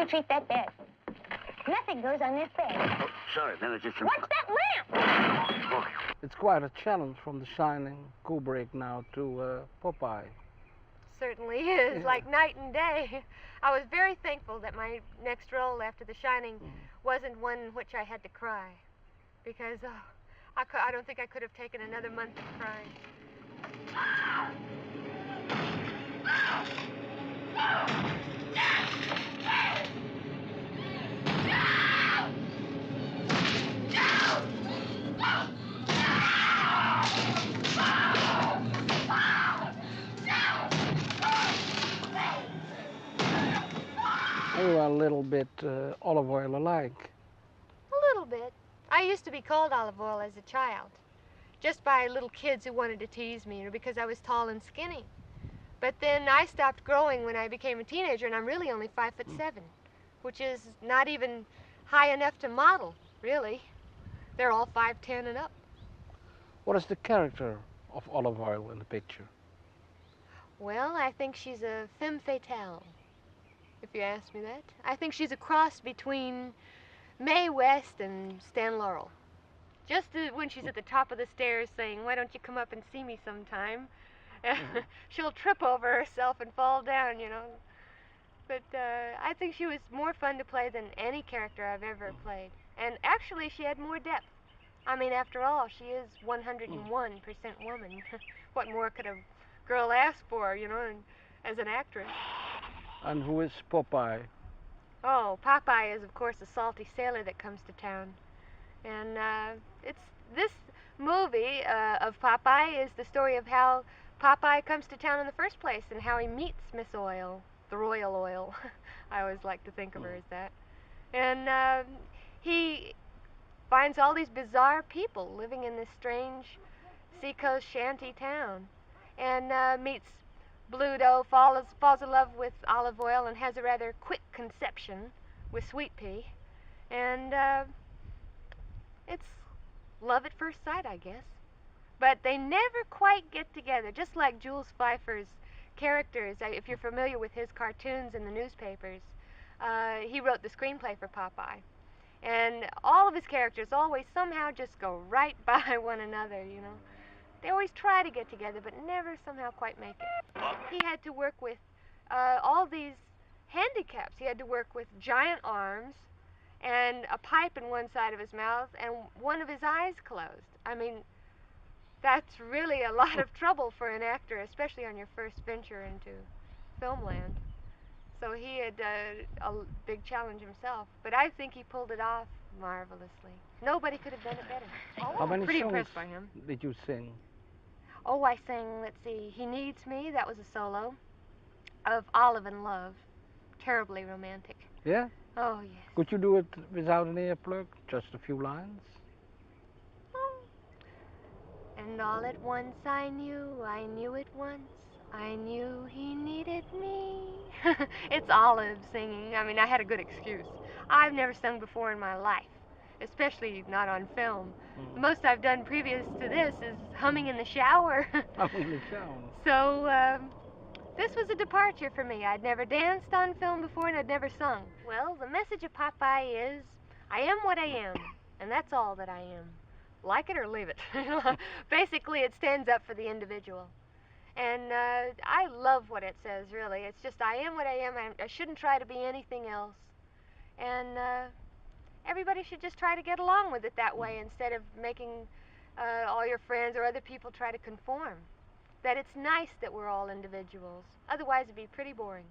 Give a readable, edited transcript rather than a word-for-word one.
you treat that bed? Nothing goes on this bed. Oh, sorry, that was just some... What's that lamp? Oh. It's quite a challenge from The Shining, Kubrick now to Popeye. Certainly is, like night and day. I was very thankful that my next role after The Shining wasn't one in which I had to cry, because I don't think I could have taken another month of crying. We were a little bit olive oil alike. A little bit. I used to be called Olive Oil as a child, just by little kids who wanted to tease me, because I was tall and skinny. But then I stopped growing when I became a teenager, and I'm really only 5'7", which is not even high enough to model, really. They're all 5'10" and up. What is the character of Olive Oil in the picture? Well, I think she's a femme fatale, if you ask me that. I think she's a cross between Mae West and Stan Laurel. Just when she's at the top of the stairs saying, "Why don't you come up and see me sometime?" She'll trip over herself and fall down, you know. But I think she was more fun to play than any character I've ever played. And actually, she had more depth. I mean, after all, she is 101% woman. What more could a girl ask for, you know, as an actress? And who is Popeye? Oh, Popeye is, of course, a salty sailor that comes to town. And it's this movie of Popeye is the story of how Popeye comes to town in the first place and how he meets Miss Oil, the Royal Oil. I always like to think of her as that. And he finds all these bizarre people living in this strange seacoast shanty town, and meets Bluto, falls in love with Olive Oil, and has a rather quick conception with Sweet Pea. And it's love at first sight, I guess. But they never quite get together, just like Jules Pfeiffer's characters. If you're familiar with his cartoons in the newspapers, he wrote the screenplay for Popeye. And all of his characters always somehow just go right by one another, you know. They always try to get together, but never somehow quite make it. He had to work with all these handicaps. He had to work with giant arms and a pipe in one side of his mouth and one of his eyes closed. I mean, that's really a lot of trouble for an actor, especially on your first venture into filmland. So he had a big challenge himself, but I think he pulled it off marvelously. Nobody could have done it better. How many Pretty songs impressed by him. did you sing? Oh, I sang, let's see, He Needs Me, that was a solo, of Olive and Love. Terribly romantic. Yeah? Oh, yes. Could you do it without an earplug? Just a few lines? Oh. And all at once I knew it once, I knew he needed me. It's Olive singing. I mean, I had a good excuse. I've never sung before in my life, especially not on film. The most I've done previous to this is humming in the shower. Humming in the shower. So, this was a departure for me. I'd never danced on film before, and I'd never sung. Well, the message of Popeye is, I am what I am, and that's all that I am. Like it or leave it. Basically, it stands up for the individual. And I love what it says, really. It's just, I am what I am. I shouldn't try to be anything else. And everybody should just try to get along with it that way instead of making all your friends or other people try to conform. That it's nice that we're all individuals. Otherwise, it'd be pretty boring.